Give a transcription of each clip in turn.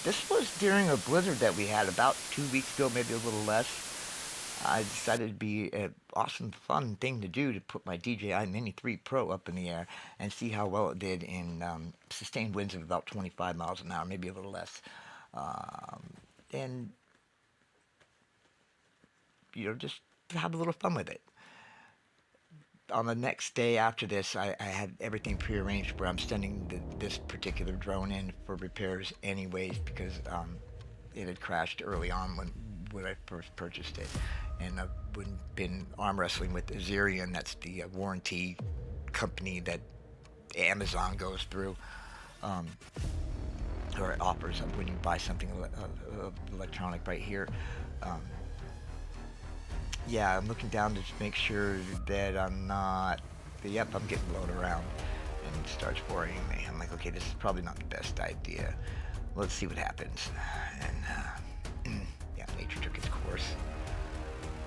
This was during a blizzard that we had about 2 weeks ago, maybe a little less. I decided it'd be an awesome, fun thing to do to put my DJI Mini 3 Pro up in the air and see how well it did in sustained winds of about 25 miles an hour, maybe a little less. And, just have a little fun with it. On the next day after this, I had everything prearranged where I'm sending this particular drone in for repairs anyways because it had crashed early on when I first purchased it. And I've been arm wrestling with Azerion, that's the warranty company that Amazon goes through, um, or offers when you buy something electronic right here. Um, yeah, I'm looking down to make sure that I'm not. Yep, I'm getting blown around, and it starts worrying me. I'm like, okay, this is probably not the best idea. Let's see what happens. And yeah, nature took its course.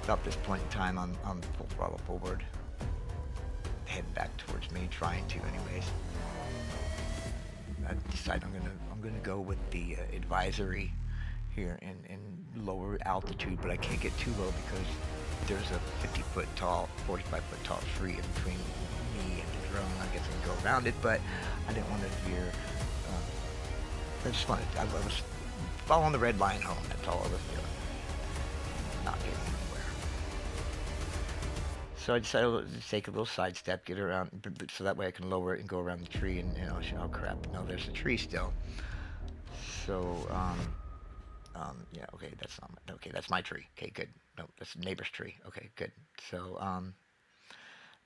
About this point in time, I'm full throttle forward, heading back towards me, trying to, anyways. I decide I'm gonna go with the advisory here in lower altitude, but I can't get too low because there's a 50-foot tall, 45-foot tall tree in between me and the drone. I guess I can go around it, but I didn't want to veer. I just wanted, I was following the red line home. That's all I was doing. Not getting anywhere. So I decided to take a little sidestep, get around, so that way I can lower it and go around the tree. And oh crap! No, there's a tree still. So yeah, okay, that's not my, okay, that's my tree. Okay, good. No, that's the neighbor's tree. Okay, good. So,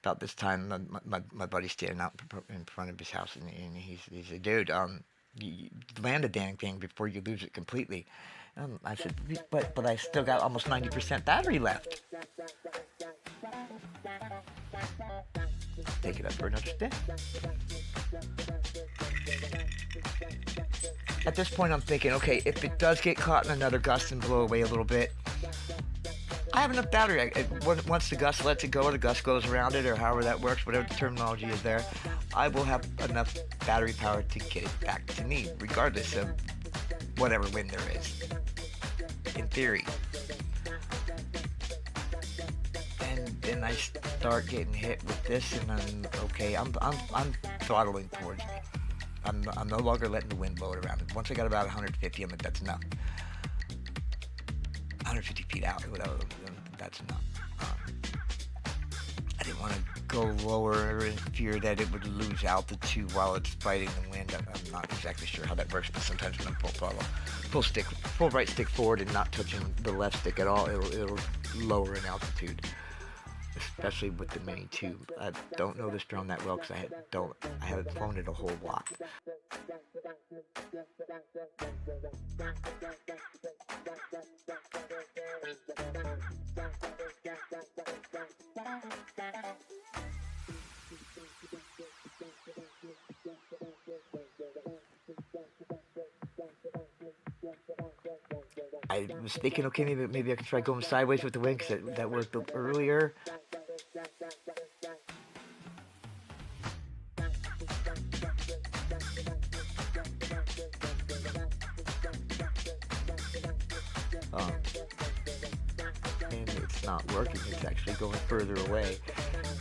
about this time, my buddy's standing out in front of his house, and he's a dude. You land the dang thing before you lose it completely. I said, but I still got almost 90% battery left. Take it up for another spin. At this point, I'm thinking, okay, if it does get caught in another gust and blow away a little bit, I have enough battery. Once the gust lets it go, or the gust goes around it, or however that works, whatever the terminology is there, I will have enough battery power to get it back to me, regardless of whatever wind there is. In theory. And then I start getting hit with this, and I'm okay. I'm throttling towards me. I'm no longer letting the wind blow it around. Once I got about 150, I'm like, that's enough. 150 feet out, whatever, that's enough. I didn't want to go lower in fear that it would lose altitude while it's fighting the wind. I'm not exactly sure how that works, but sometimes when I'm full throttle, full right stick forward and not touching the left stick at all, it'll lower in altitude. Especially with the Mini 2. I don't know this drone that well because I haven't flown it a whole lot. I was thinking, okay, maybe I can try going sideways with the wind because that worked earlier. And it's not working. It's actually going further away,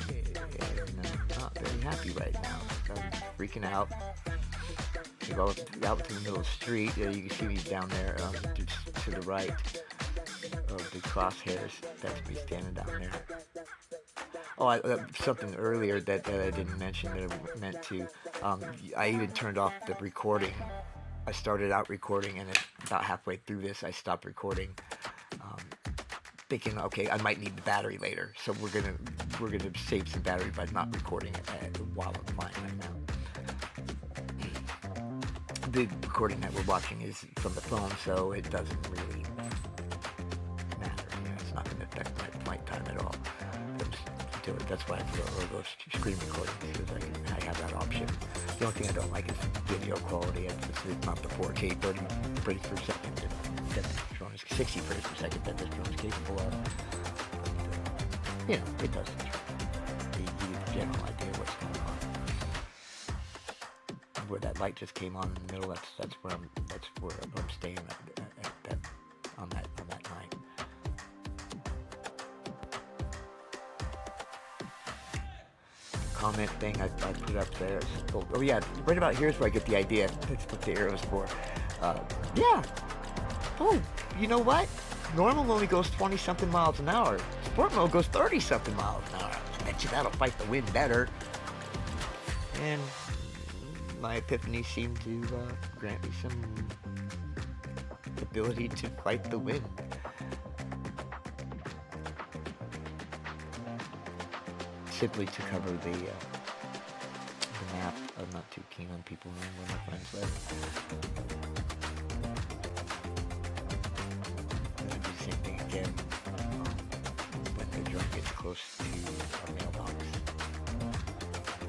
and I'm not very happy right now. I'm freaking out. I go out to the middle of the street. You can see me down there to the right of the crosshairs. That's me standing down there. Oh, something earlier that I didn't mention that I meant to. I even turned off the recording. I started out recording, and about halfway through this, I stopped recording, thinking, okay, I might need the battery later, so we're gonna save some battery by not recording it while I'm flying right now. The recording that we're watching is from the phone, so it doesn't really matter. It's not going to affect my flight time at all. That's why I prefer those screen recordings, because I have that option. The only thing I don't like is video quality. It's not the 4K 30 frames per second that this drone is 60 frames per second that this drone is capable of. But, it does. You get the general idea of what's going on. where that light just came on in the middle. That's where I'm staying on that night. Comment thing I put up there. Oh yeah, right about here is where I get the idea. That's what the arrow's for. Yeah. Oh, you know what? Normal only goes 20 something miles an hour. Sport mode goes 30 something miles an hour. I bet you that'll fight the wind better. And my epiphany seemed to grant me some ability to fight the wind. Simply to cover the map. I'm not too keen on people knowing where my friends live. I'm gonna do the same thing again when the drone gets close to our mailbox.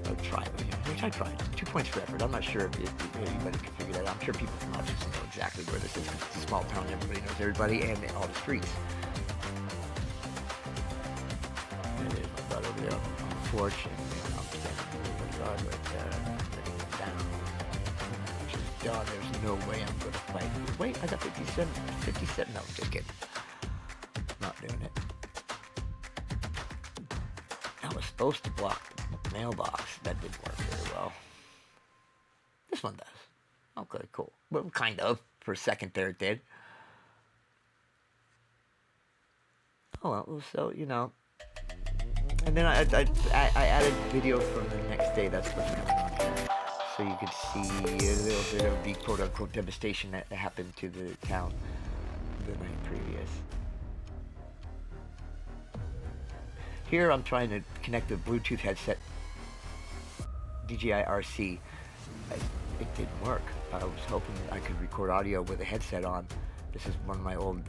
I'll try it. Which I tried. 2 points for effort. I'm not sure if anybody can figure that out. I'm sure people from Hutchinson know exactly where this is. It's a small town. Everybody knows everybody and all the streets. There it is. I'm about over there on the porch, and I'm standing in the yard right there, down. Just done. There's no way I'm going to fight. Wait, I got 57. 57. No, just kidding. Not doing it. I was supposed to block the mailbox. That didn't work very well. This one does. Okay, cool. Well, kind of. For a second there, it did. Oh, well, so, you know. And then I added video from the next day. That's what's going on here. So you could see a little bit of the quote-unquote devastation that happened to the town the night previous. Here I'm trying to connect the Bluetooth headset, DJI RC. It didn't work. I was hoping I could record audio with a headset on. This is one of my old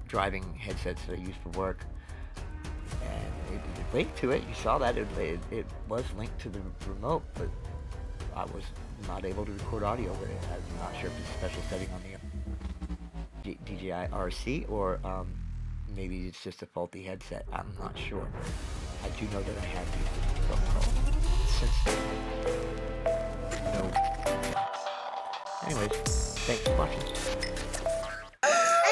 driving headsets that I use for work. And it linked to it. You saw that. It was linked to the remote, but I was not able to record audio with it. I'm not sure if it's a special setting on the DJI RC or maybe it's just a faulty headset. I'm not sure. I do know that I have used this protocol since then. No. Anyways, thanks for watching.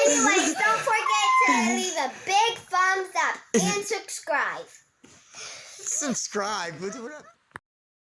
Anyways, don't forget to leave a big thumbs up and subscribe. Subscribe.